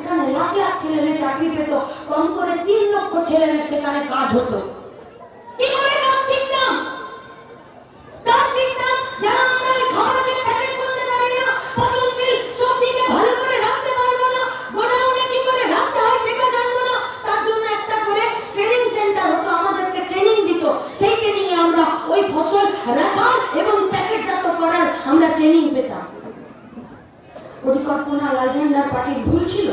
সেখানে লাখ লাখ ছেলেমেয়ে চাকরি পেত, কম করে 3 লক্ষ ছেলেমেয়ে সেখানে কাজ হতো। কি করে কাজ শিখতাম? কাজ শিখতাম যারা আমরা ওই খাবারকে প্যাকেট করতে পারি না, পচনশীল সবজিকে ভালো করে রাখতে পারবো না, গোডাউনে কি করে রাখতে হয় সেটা জানবো না, তার জন্য একটা করে ট্রেনিং সেন্টার হতো, আমাদেরকে ট্রেনিং দিত। সেই ট্রেনিং এ আমরা ওই ফসল রাখার এবং প্যাকেটজাত করার আমরা ট্রেনিং পেতাম। পরিকল্পনা লাল ঝান্ডার পার্টির ভুল ছিল।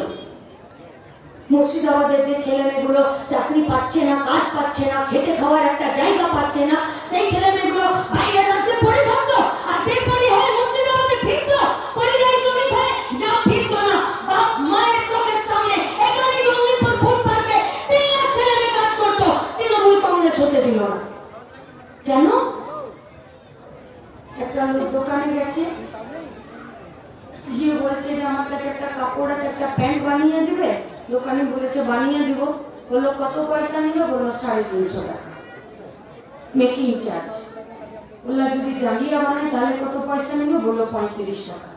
মুর্শিদাবাদের যে ছেলে মেয়েগুলো চাকরি পাচ্ছে না, কাজ পাচ্ছে না, খেটে খাওয়ার একটা জায়গা পাচ্ছে না, সেই ছেলে মেয়েগুলো বাইরের রাজ্যে পড়ে থাকতো আর বেকারি হয়ে মুর্শিদাবাদে ফিরতো। পরিযায়ী শ্রমিক হয়ে যা ফিরতো না, বাপ মায়ের চোখের সামনে এখানে জঙ্গিপুর ফুড পার্কে 3 লাখ ছেলে মেয়ে কাজ করতো, তৃণমূল কংগ্রেস হতে দিল না। কেন? একটা লোক দোকানে গেছে, গিয়ে বলছে যে আমার কাছে একটা কাপড় আছে, একটা প্যান্ট বানিয়ে দিবে। দোকানে বলেছে বানিয়ে দিব। বললো কত পয়সা নিল? বললো 350 টাকা মেকিং চার্জ। বললো যদি জাঙ্গিয়া বানাই তাহলে কত পয়সা নিল? বললো 35 টাকা।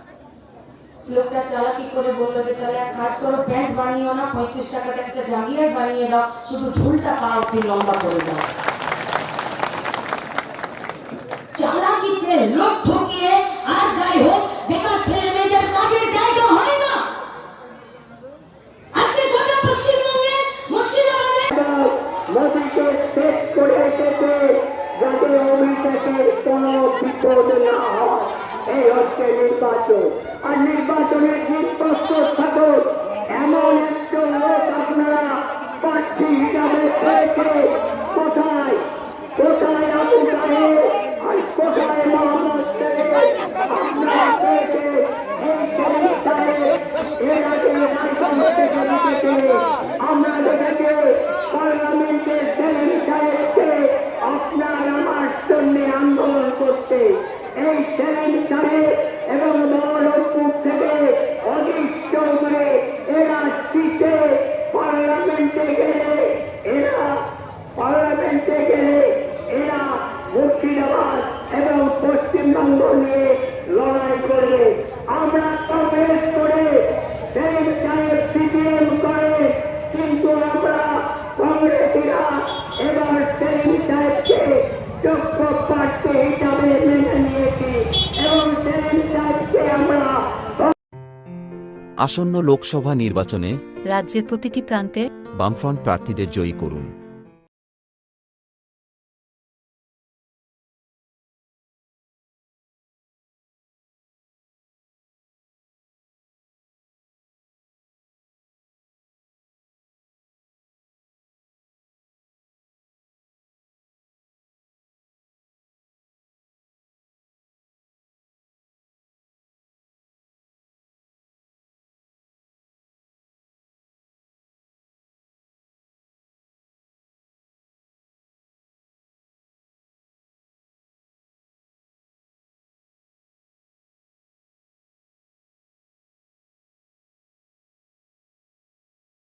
লোকটা চালাকি করে বললো যে তাহলে এক কাজ করো, প্যান্ট বানিয়েও না, 35 টাকাটা একটা জাঙ্গিয়ায় বানিয়ে দাও, শুধু ঝুলটা পা অব্দি লম্বা করে দাও। চালাকিতে লোক ঠকিয়ে আর যাই হোক বেকার ছেলে মেয়েদের কাজের জায়গা হয় না। আজকে গোটা পশ্চিমবঙ্গে মুর্শিদাবাদে মোদীকে শেষ করে এসেছে যাতে অভিষেকের কোনো বিপদ না হয়। এই হচ্ছে নির্বাচন, আর নির্বাচনের দিন প্রস্তুত থাকুন। এমন একজন লোক আপনারা প্রার্থী হিসাবে পেয়েছে। কোথায় কোথায় আবু সাহেব আর কোথায় মোহাম্মদ সাহেব? আপনারা পেয়েছে এই শরীফ সাহেব। এর আগে রাজনীতি থেকে আমরা দেখেছি পার্লামেন্টের সেলিম সাহেবকে আপনার আমার জন্য আন্দোলন করতে। এই সেলিম সাহেব এবং মহরমপুর থেকে অজিত চৌধুরী এরা জিতে পার্লামেন্টে গেলে এরা মুর্শিদাবাদ এবং পশ্চিমবঙ্গ নিয়ে লড়াই করবে। আমরা কংগ্রেস করে সেলিম সাহেব সিপিএম করে, কিন্তু আমরা কংগ্রেসীরা এবার সেলিম সাহেবকে যোগ্য প্রার্থী হিসাবে মেনে নিয়েছি এবং সেলিম সাহেবকে আমরা। আসন্ন লোকসভা নির্বাচনে রাজ্যের প্রতিটি প্রান্তে বামফ্রন্ট প্রার্থীদের জয়ী করুন।